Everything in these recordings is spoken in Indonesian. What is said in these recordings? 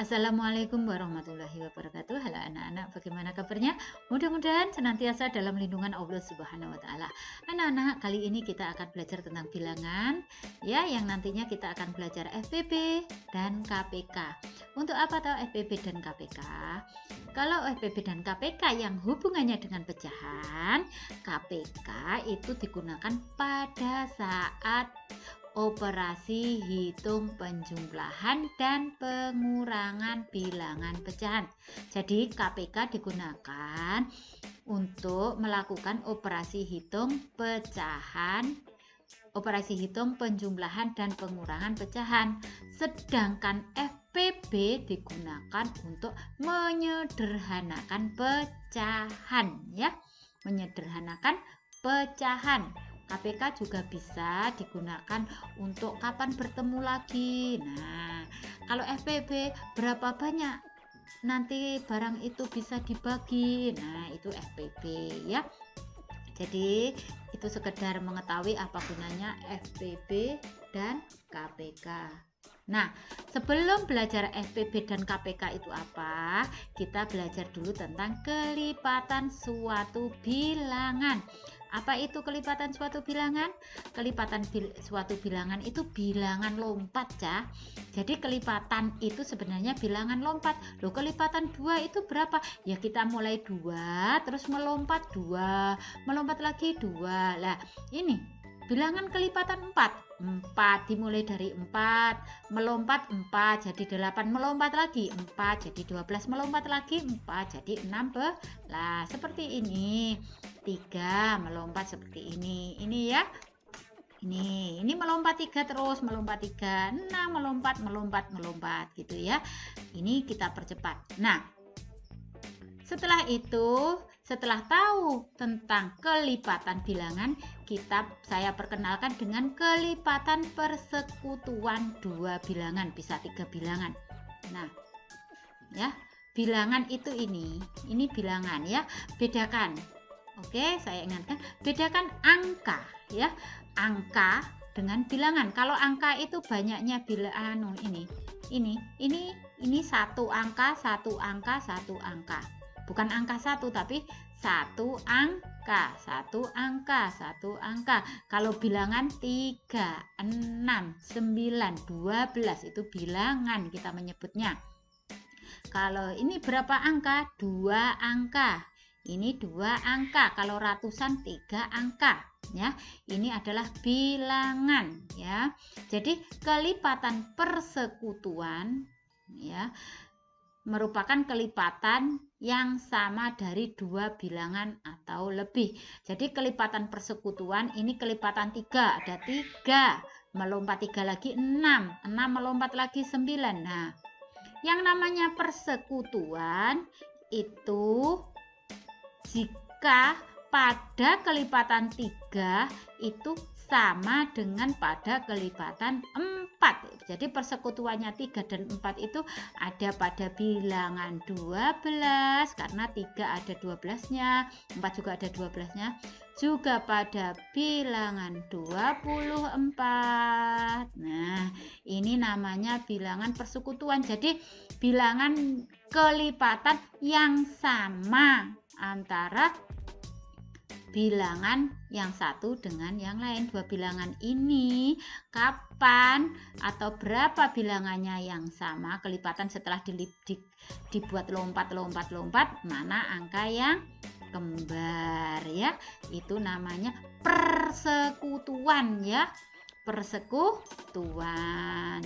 Assalamualaikum warahmatullahi wabarakatuh. Halo anak-anak, bagaimana kabarnya? Mudah-mudahan senantiasa dalam lindungan Allah Subhanahu wa taala. Anak-anak, kali ini kita akan belajar tentang bilangan ya, yang nantinya kita akan belajar FPB dan KPK. Untuk apa tahu FPB dan KPK? Kalau FPB dan KPK yang hubungannya dengan pecahan, KPK itu digunakan pada saat operasi hitung penjumlahan dan pengurangan bilangan pecahan. Jadi KPK digunakan untuk melakukan operasi hitung pecahan, operasi hitung penjumlahan dan pengurangan pecahan. Sedangkan FPB digunakan untuk menyederhanakan pecahan ya, menyederhanakan pecahan. KPK juga bisa digunakan untuk kapan bertemu lagi. Nah, kalau FPB berapa banyak nanti barang itu bisa dibagi. Nah, itu FPB ya. Jadi, itu sekedar mengetahui apa gunanya FPB dan KPK. Nah, sebelum belajar FPB dan KPK itu apa, kita belajar dulu tentang kelipatan suatu bilangan. Apa itu kelipatan suatu bilangan? Kelipatan suatu bilangan itu bilangan lompat ya. Jadi kelipatan itu sebenarnya bilangan lompat. Loh, kelipatan 2 itu berapa? Ya kita mulai 2, terus melompat 2, melompat lagi 2. Lah, ini bilangan kelipatan 4 dimulai dari 4 melompat 4 jadi 8, melompat lagi 4 jadi 12, melompat lagi 4 jadi 16. Seperti ini. 3 melompat seperti ini ya, ini melompat 3 terus, melompat 3, 6 melompat gitu ya. Ini kita percepat. Nah, setelah itu, setelah tahu tentang kelipatan bilangan, saya perkenalkan dengan kelipatan persekutuan 2 bilangan, bisa 3 bilangan. Nah, ya, bilangan itu ini bilangan ya. Bedakan. Oke, saya ingatkan, bedakan angka ya. Angka dengan bilangan. Kalau angka itu banyaknya bilangan ini satu angka. Bukan angka 1 tapi satu angka. Kalau bilangan 3, 6, 9, 12 itu bilangan kita menyebutnya. Kalau ini berapa angka? 2 angka. Ini 2 angka. Kalau ratusan 3 angka ya. Ini adalah bilangan ya. Jadi kelipatan persekutuan ya merupakan kelipatan yang sama dari 2 bilangan atau lebih. Jadi kelipatan persekutuan ini kelipatan 3, ada 3, melompat 3 lagi 6, 6 melompat lagi 9. Nah, yang namanya persekutuan itu jika pada kelipatan 3 itu sama dengan pada kelipatan 4. Jadi persekutuannya 3 dan 4 itu ada pada bilangan 12 karena 3 ada 12-nya, 4 juga ada 12-nya, juga pada bilangan 24. Nah, ini namanya bilangan persekutuan. Jadi bilangan kelipatan yang sama antara bilangan yang satu dengan yang lain. 2 bilangan ini kapan atau berapa bilangannya yang sama kelipatan setelah dibuat lompat, mana angka yang kembar ya. Itu namanya persekutuan ya. Persekutuan.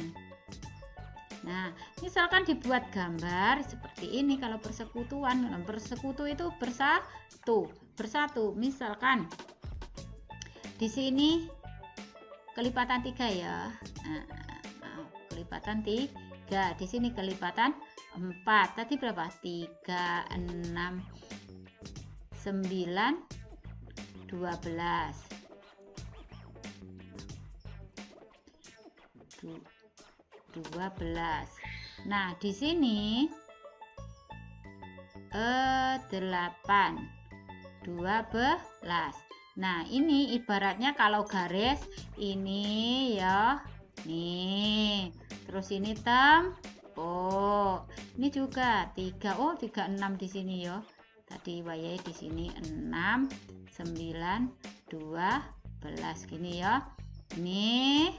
Nah, misalkan dibuat gambar seperti ini. Kalau persekutuan, persekutu itu bersatu. Misalkan di sini kelipatan 3 ya. Kelipatan 3. Di sini kelipatan 4. Tadi berapa? 3, 6, 9, 12. 12. Nah, di sini 8, 12. Nah, ini ibaratnya kalau garis ini ya, nih. Terus ini Oh, ini juga 3. Oh, 36 di sini ya. Tadi wayai di sini 6, 9, 12 gini ya. Ini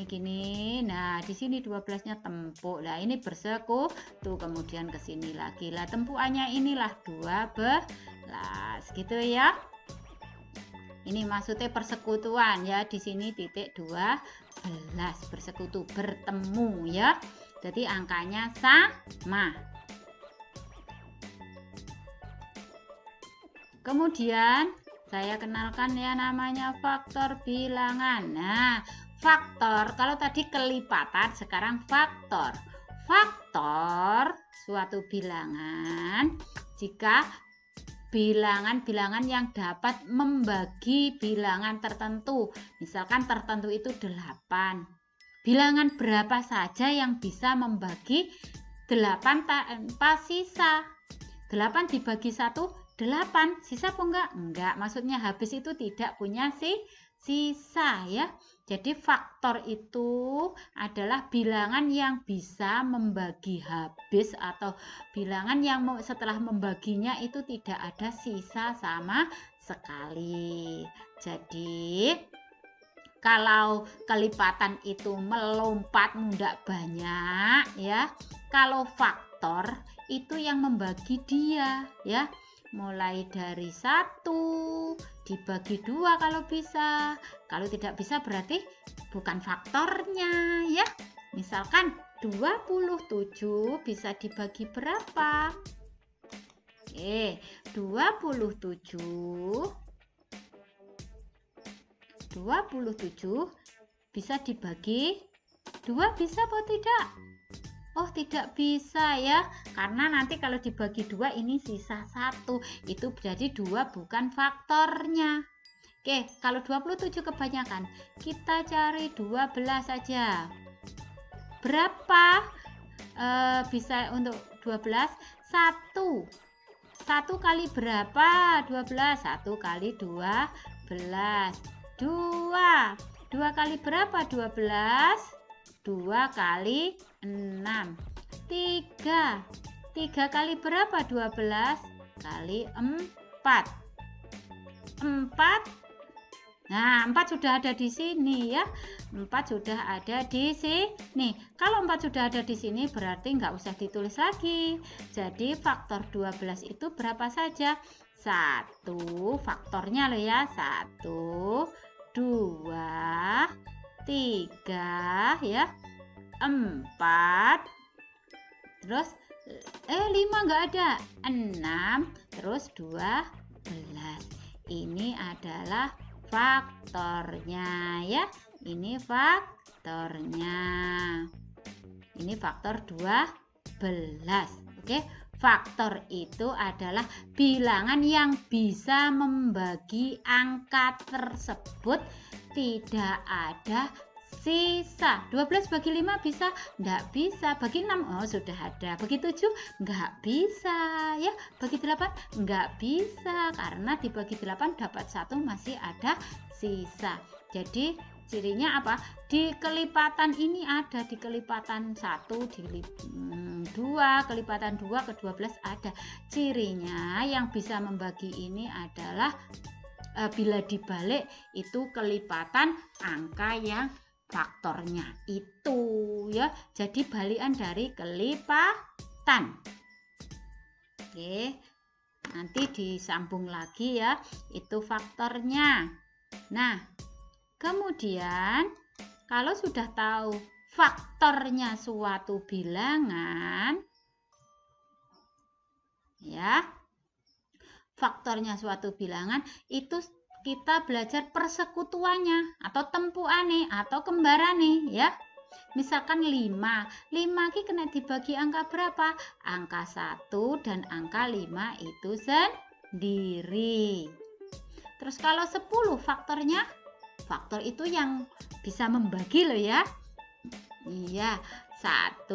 gini. Nah, di sini 12-nya tempuk. Nah, ini bersekutu, kemudian ke sini lagi. Lah, tempukannya inilah 12 gitu ya. Ini maksudnya persekutuan ya. Di sini titik 12 bersekutu, bertemu ya. Jadi angkanya sama. Kemudian saya kenalkan ya, namanya faktor bilangan. Nah, faktor, kalau tadi kelipatan, sekarang faktor. Faktor suatu bilangan jika bilangan-bilangan yang dapat membagi bilangan tertentu. Misalkan tertentu itu 8. Bilangan berapa saja yang bisa membagi 8 tanpa sisa? 8 dibagi 1, 8. Sisa apa enggak? Enggak. Maksudnya habis itu tidak punya sisa ya. Jadi faktor itu adalah bilangan yang bisa membagi habis, atau bilangan yang setelah membaginya itu tidak ada sisa sama sekali. Jadi kalau kelipatan itu melompat mundak banyak ya. Kalau faktor itu yang membagi dia ya. Mulai dari 1 dibagi 2 kalau bisa. Kalau tidak bisa berarti bukan faktornya ya. Misalkan 27 bisa dibagi berapa? Oke, 27 bisa dibagi 2, bisa atau tidak? Oh, tidak bisa ya, karena nanti kalau dibagi 2 ini sisa 1, itu jadi 2 bukan faktornya. Oke, kalau 27 kebanyakan, kita cari 12 saja. Berapa bisa untuk 12? 1 kali berapa? 12. 1 kali 12. 2 kali berapa? 12. 2 kali 6. 3 kali berapa? 12 kali 4. 4. Nah, 4 sudah ada di sini ya. 4 sudah ada di sini. Kalau 4 sudah ada di sini berarti nggak usah ditulis lagi. Jadi faktor 12 itu berapa saja? 1, faktornya loh ya. 1, 2, 3 ya, 4, terus 5 nggak ada, 6, terus 12. Ini adalah faktornya ya. Ini faktornya. Ini faktor 12. Oke, faktor itu adalah bilangan yang bisa membagi angka tersebut tidak ada sisa. 12 bagi 5 bisa? Enggak bisa. Bagi 6? Oh, sudah ada. Bagi 7? Enggak bisa ya. Bagi 8? Enggak bisa, karena dibagi 8 dapat 1 masih ada sisa. Jadi cirinya apa? Di kelipatan ini ada, di kelipatan 1, di 2, kelipatan 2 ke 12 ada. Cirinya yang bisa membagi ini adalah bila dibalik itu kelipatan angka yang faktornya itu ya. Jadi balikan dari kelipatan. Oke, nanti disambung lagi ya, itu faktornya. Nah, kemudian kalau sudah tahu faktornya suatu bilangan ya, faktornya suatu bilangan itu kita belajar persekutuannya atau tempuane atau kembarane ya. Misalkan 5 ki kena dibagi angka berapa? Angka 1 dan angka 5 itu sendiri. Terus kalau 10 faktornya, faktor itu yang bisa membagi loh ya. Iya, 1,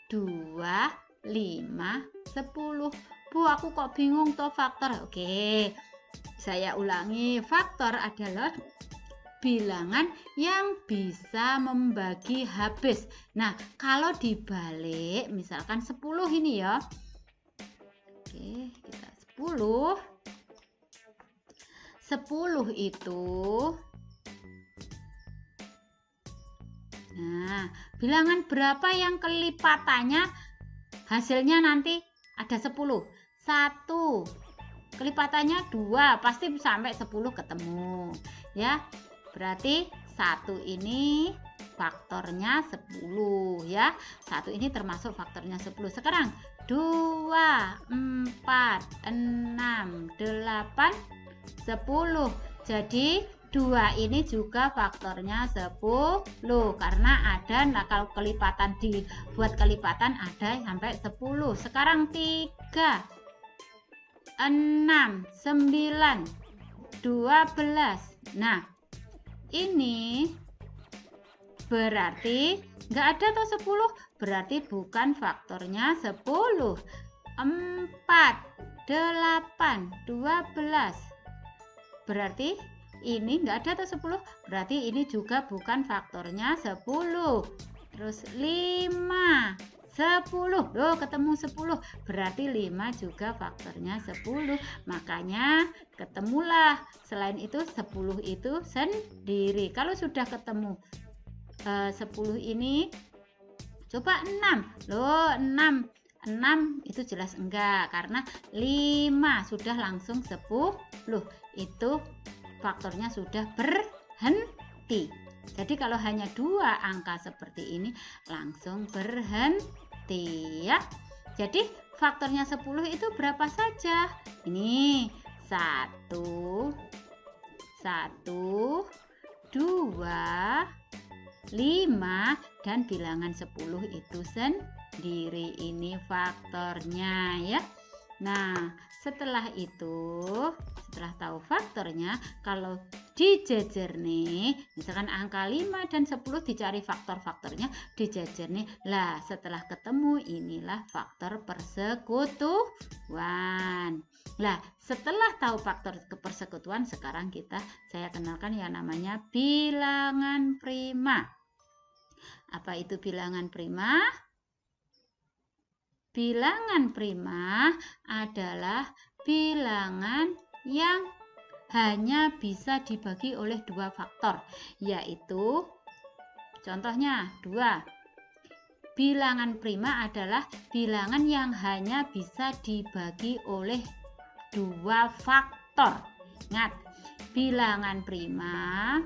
2, 5, 10. Bu, aku kok bingung toh faktor. Oke, saya ulangi. Faktor adalah bilangan yang bisa membagi habis. Nah, kalau dibalik misalkan 10 ini ya. Oke, kita 10. 10 itu, nah, bilangan berapa yang kelipatannya hasilnya nanti ada 10? 1. Kelipatannya 2, pasti sampai 10 ketemu. Ya, berarti 1 ini faktornya 10 ya. 1 ini termasuk faktornya 10. Sekarang 2, 4, 6, 8, 10. Jadi 2 ini juga faktornya 10 karena ada, nah kalau kelipatan dibuat kelipatan ada sampai 10. Sekarang 3, 6, 9, 12. Nah, ini berarti nggak ada atau 10, berarti bukan faktornya 10. 4, 8, 12. Berarti ini nggak ada atau 10, berarti ini juga bukan faktornya 10. Terus 5, 10. Loh, ketemu 10. Berarti 5 juga faktornya 10. Makanya ketemulah selain itu 10 itu sendiri. Kalau sudah ketemu 10 ini, coba 6. Loh, 6 itu jelas enggak, karena 5 sudah langsung 10. Itu faktornya sudah berhenti. Jadi kalau hanya 2 angka seperti ini langsung berhenti ya. Jadi faktornya 10 itu berapa saja? Ini 1, 2, 5, dan bilangan 10 itu sendiri. Ini faktornya ya. Nah, setelah itu, setelah tahu faktornya, kalau dijejer nih, misalkan angka 5 dan 10 dicari faktor-faktornya, dijejer nih. Lah, setelah ketemu inilah faktor persekutuan. Lah, setelah tahu faktor persekutuan, sekarang saya kenalkan yang namanya bilangan prima. Apa itu bilangan prima? Bilangan prima adalah bilangan yang hanya bisa dibagi oleh 2 faktor, yaitu contohnya 2. Bilangan prima adalah bilangan yang hanya bisa dibagi oleh 2 faktor. Ingat, bilangan prima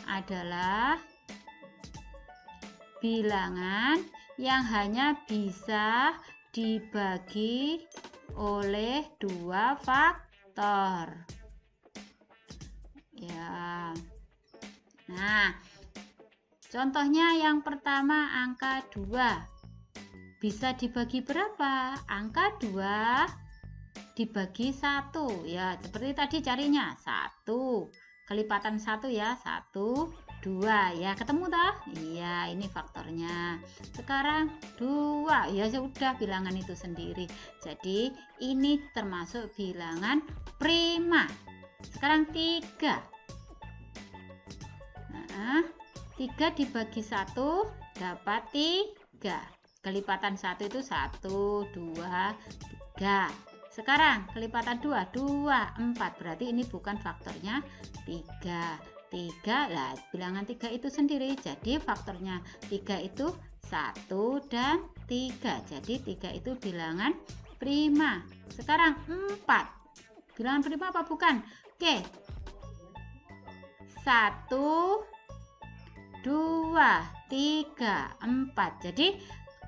adalah bilangan yang hanya bisa dibagi oleh 2 faktor. Ya. Nah, contohnya yang pertama angka 2. Bisa dibagi berapa? Angka 2 dibagi 1. Ya, seperti tadi carinya. 1. Kelipatan 1 ya. 1, 2 ya, ketemu toh? Iya, ini faktornya. Sekarang 2 ya, sudah bilangan itu sendiri. Jadi ini termasuk bilangan prima. Sekarang 3. 3 dibagi 1 dapat 3. Kelipatan 1 itu 1, 2, 3. Sekarang kelipatan 2, 4. Berarti ini bukan faktornya 3. 3 lah, bilangan 3 itu sendiri. Jadi faktornya 3 itu 1 dan 3. Jadi 3 itu bilangan prima. Sekarang 4. Bilangan prima apa bukan? Oke. 1, 2, 3, 4. Jadi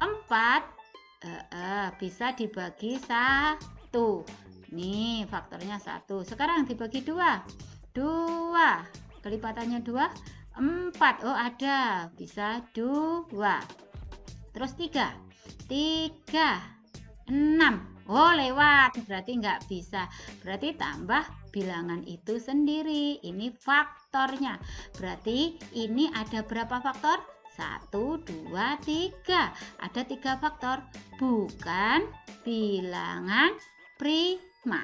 4 bisa dibagi 1. Nih faktornya 1. Sekarang dibagi 2. 2. Kelipatannya 2, 4. Oh, ada. Bisa 2. Terus 3. 6. Oh, lewat. Berarti nggak bisa. Berarti tambah bilangan itu sendiri. Ini faktornya. Berarti ini ada berapa faktor? 1, 2, 3. Ada 3 faktor. Bukan bilangan prima.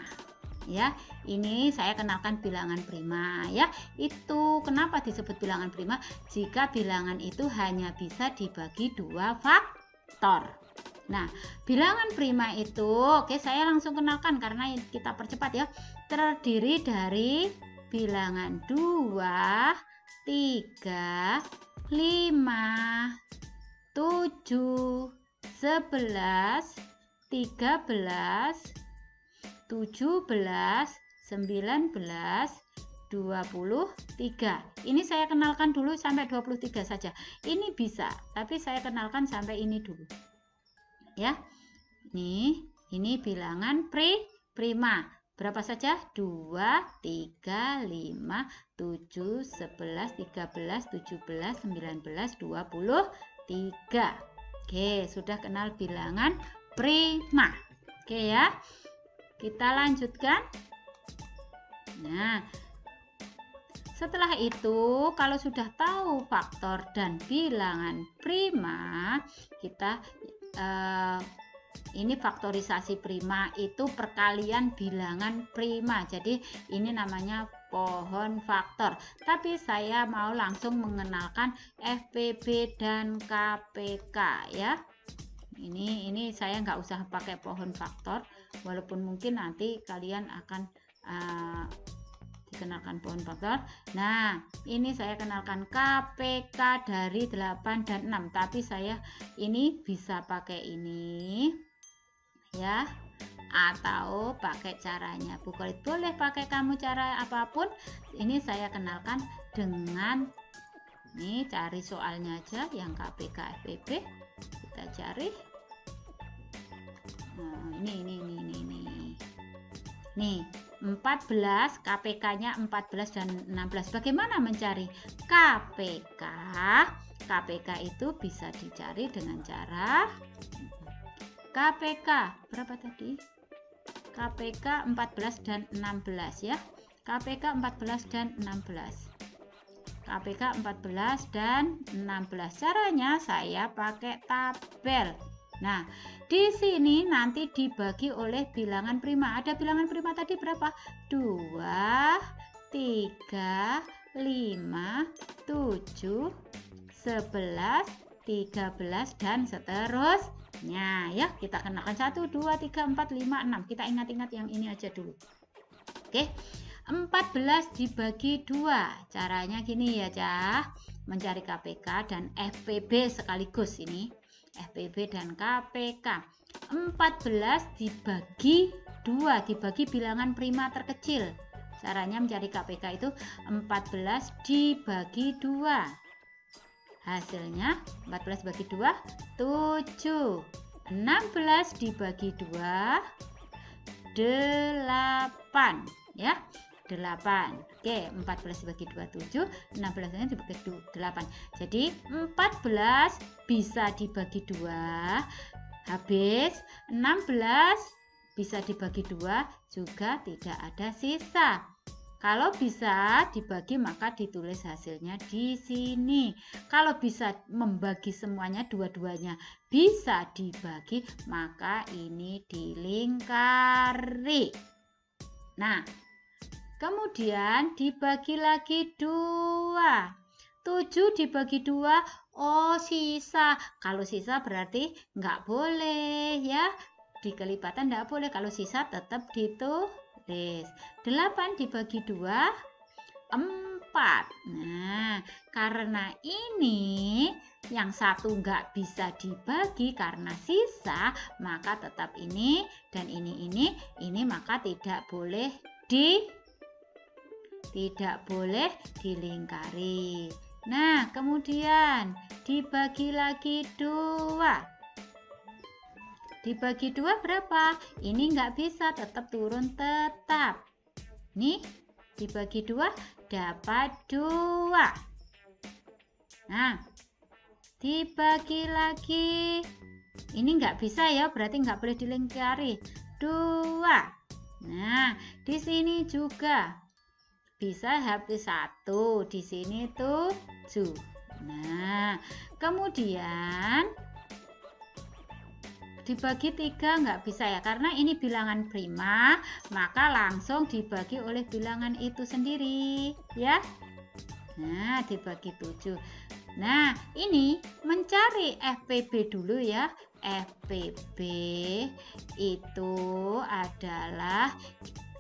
Ya, ini saya kenalkan bilangan prima ya. Itu kenapa disebut bilangan prima? Jika bilangan itu hanya bisa dibagi 2 faktor. Nah, bilangan prima itu, oke, saya langsung kenalkan karena kita percepat ya. Terdiri dari bilangan 2, 3, 5, 7, 11, 13, 17, 19, 23. Ini saya kenalkan dulu sampai 23 saja. Ini bisa, tapi saya kenalkan sampai ini dulu. Ya. Ini bilangan prima. Berapa saja? 2, 3, 5, 7, 11, 13, 17, 19, 23. Oke, sudah kenal bilangan prima. Oke ya. Kita lanjutkan. Nah, setelah itu kalau sudah tahu faktor dan bilangan prima, kita ini faktorisasi prima itu perkalian bilangan prima. Jadi ini namanya pohon faktor. Tapi saya mau langsung mengenalkan FPB dan KPK ya. Ini saya nggak usah pakai pohon faktor, walaupun mungkin nanti kalian akan dikenalkan pohon faktor. Nah, ini saya kenalkan KPK dari 8 dan 6, tapi saya ini bisa pakai ini ya, atau pakai caranya Bu Khalid. Boleh pakai kamu cara apapun. Ini saya kenalkan dengan ini, cari soalnya aja yang KPK FPB, kita cari. Nah, ini 14, KPK-nya 14 dan 16. Bagaimana mencari KPK? KPK itu bisa dicari dengan cara KPK berapa tadi? KPK 14 dan 16 ya. KPK 14 dan 16. KPK 14 dan 16. Caranya saya pakai tabel. Nah, di sini nanti dibagi oleh bilangan prima. Ada bilangan prima tadi berapa? 2, 3, 5, 7, 11, 13 dan seterusnya ya. Kita kenakan 1, 2, 3, 4, 5, 6. Kita ingat-ingat yang ini aja dulu. Oke. 14 dibagi 2. Caranya gini ya, Cah. Mencari KPK dan FPB sekaligus ini. FPB dan KPK. 14 dibagi 2, dibagi bilangan prima terkecil. Caranya mencari KPK itu 14 dibagi 2. Hasilnya 14 bagi 2, 7. 16 dibagi 2, 8 ya. 8. Oke, 14 dibagi 2, 7. 16 dibagi 8. Jadi 14 bisa dibagi 2. Habis 16 bisa dibagi 2, juga tidak ada sisa. Kalau bisa dibagi maka ditulis hasilnya di sini. Kalau bisa membagi semuanya, dua-duanya bisa dibagi, maka ini dilingkari. Nah, kemudian dibagi lagi 2. 7 dibagi 2, oh sisa. Kalau sisa berarti nggak boleh ya. Di kelipatan nggak boleh. Kalau sisa tetap ditulis. 8 dibagi 2, 4. Nah, karena ini yang satu nggak bisa dibagi karena sisa, maka tetap ini dan ini maka tidak boleh dilingkari. Nah, kemudian dibagi lagi 2. Dibagi 2 berapa? Ini nggak bisa, tetap turun tetap. Nih, dibagi 2 dapat 2. Nah, dibagi lagi. Ini nggak bisa ya, berarti nggak boleh dilingkari. 2. Nah, di sini juga bisa habis 1, di sini 7. Nah, kemudian dibagi 3 nggak bisa ya, karena ini bilangan prima, maka langsung dibagi oleh bilangan itu sendiri ya. Nah, dibagi 7. Nah, ini mencari FPB dulu ya. FPB itu adalah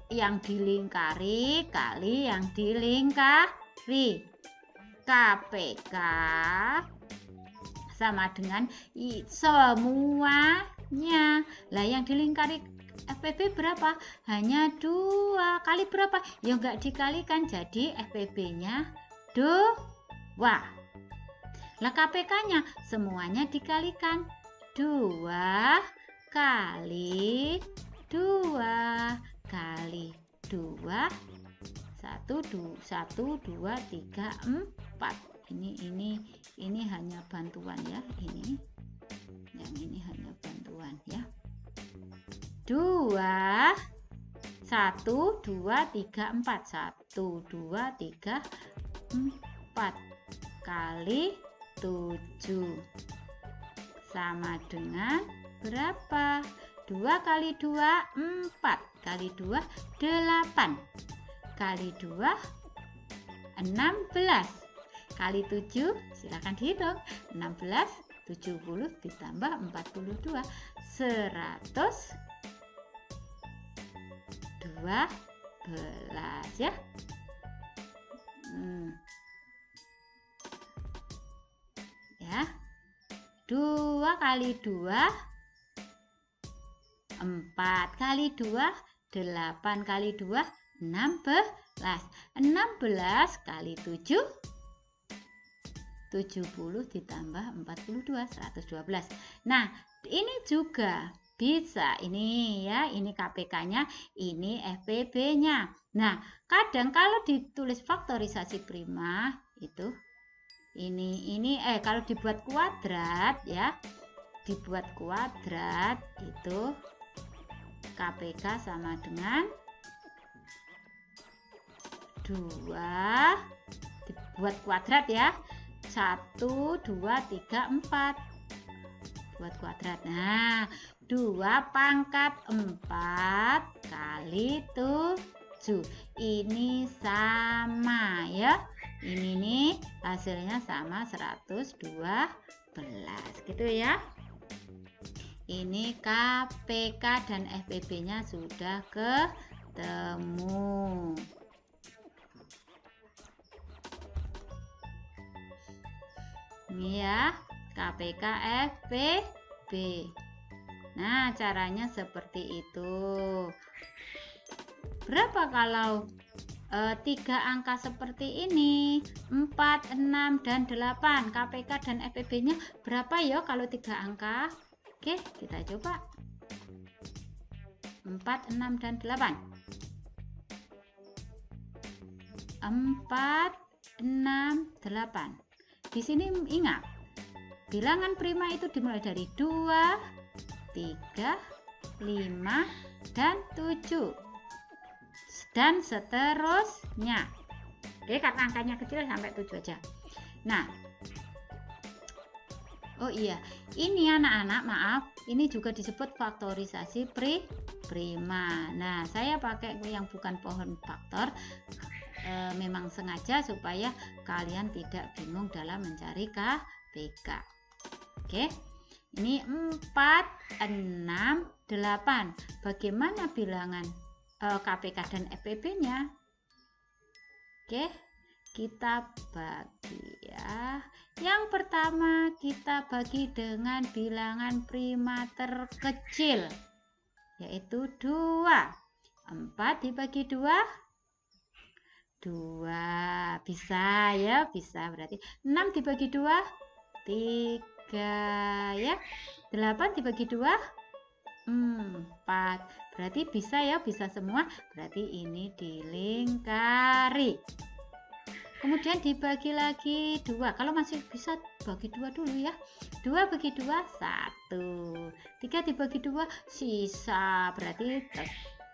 yang dilingkari kali yang dilingkari. KPK sama dengan semuanya. Lah yang dilingkari FPB berapa? Hanya 2. Kali berapa? Ya enggak dikalikan, jadi FPB-nya 2. Lah KPK-nya semuanya dikalikan. 2 kali 2 kali 2 1 2 3 4. Ini hanya bantuan ya, yang ini hanya bantuan ya. 2 1 2 3 4 1 2 3 4 kali 7 sama dengan berapa? 2 kali 2 4 kali 2 8 kali 2 16 kali 7 silakan dihitung. 16 70 ditambah 42 112 ya. Ya, 2 kali 2 4 kali 2 8 kali 2 16 kali 7 70 ditambah 42 112. Nah, ini juga bisa ini ya, ini KPK-nya, ini FPB-nya. Nah, kadang kalau ditulis faktorisasi prima itu ini kalau dibuat kuadrat ya, dibuat kuadrat itu KPK sama dengan 2, dibuat kuadrat ya, 1 2 3 4 buat kuadrat. Nah, 2 pangkat 4 kali 7 ini sama ya, ini nih hasilnya sama 112 gitu ya. Ini KPK dan FPB-nya sudah ketemu. Ini ya, KPK FPB. Nah, caranya seperti itu. Berapa kalau 3 angka seperti ini? 4, 6, dan 8. KPK dan FPB-nya berapa ya kalau 3 angka? Oke, kita coba. 4, 6, dan 8. 4, 6, 8. Di sini ingat, bilangan prima itu dimulai dari 2, 3, 5, dan 7. Dan seterusnya. Oke, karena angkanya kecil sampai 7 aja. Nah, oh iya, ini anak-anak maaf, ini juga disebut faktorisasi prima. Nah, saya pakai yang bukan pohon faktor, memang sengaja supaya kalian tidak bingung dalam mencari KPK. Oke, ini 4, 6, 8. Bagaimana bilangan KPK dan FPB-nya? Oke, kita bagi ya. Yang pertama kita bagi dengan bilangan prima terkecil, yaitu 2. 4 dibagi 2 bisa ya, bisa, berarti 6 dibagi 2 3 ya, 8 dibagi 2 4, berarti bisa ya, bisa semua, berarti ini dilingkari. Kemudian dibagi lagi 2, kalau masih bisa bagi 2 dulu ya. 2 bagi 2 1, 3 dibagi 2 sisa, berarti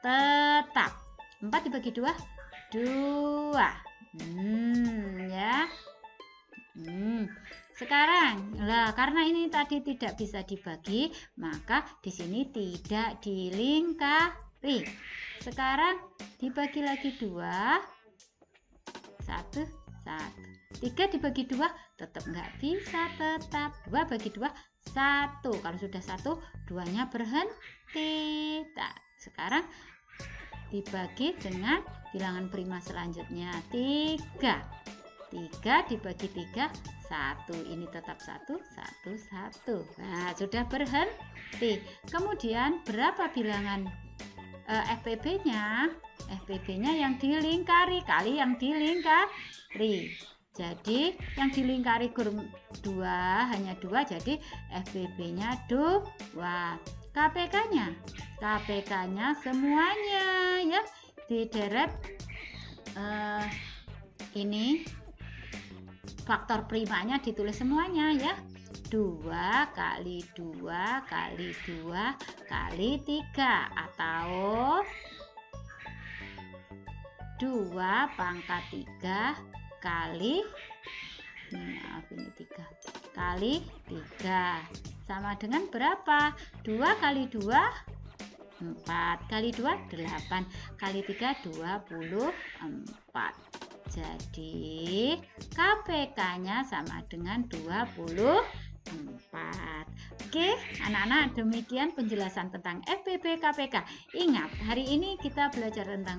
tetap. 4 dibagi 2 2 ya. Sekarang, lah karena ini tadi tidak bisa dibagi, maka di sini tidak dilingkari. Sekarang dibagi lagi 2, 1, 1. 3 dibagi 2 tetap nggak bisa, tetap 2 bagi 2, 1. Kalau sudah 1, 2-nya berhenti. Nah, sekarang dibagi dengan bilangan prima selanjutnya 3. 3 dibagi 3, 1. Ini tetap 1, 1, 1. Nah, sudah berhenti. Kemudian berapa bilangan FPB-nya? FPB-nya yang dilingkari kali yang dilingkari. Jadi yang dilingkari kurung 2 hanya 2, jadi FPB-nya 2. KPK-nya? KPK-nya semuanya ya. Dideret ini faktor primanya ditulis semuanya ya. 2 kali 2 kali 2 kali 3 atau 2 pangkat 3 kali maaf ini 3 kali 3 sama dengan berapa? 2 kali 2 4 kali 2 8 kali 3 24. Jadi KPK-nya sama dengan 24. Oke, anak-anak, demikian penjelasan tentang FPB KPK. Ingat, hari ini kita belajar tentang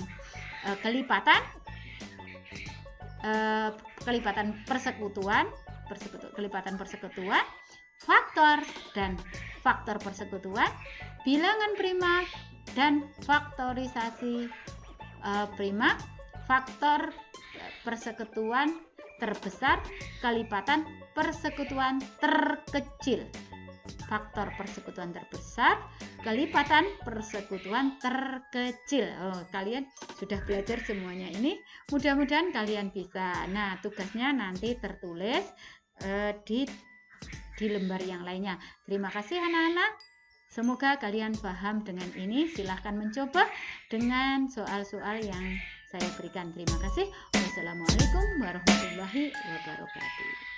kelipatan persekutuan, faktor dan faktor persekutuan, bilangan prima dan faktorisasi prima, faktor persekutuan terbesar, kelipatan persekutuan terkecil. Faktor persekutuan terbesar, kelipatan persekutuan terkecil. Oh, kalian sudah belajar semuanya ini. Mudah-mudahan kalian bisa. Nah, tugasnya nanti tertulis di lembar yang lainnya. Terima kasih anak-anak. Semoga kalian paham dengan ini. Silahkan mencoba dengan soal-soal yang saya berikan. Terima kasih. Wassalamualaikum warahmatullahi wabarakatuh.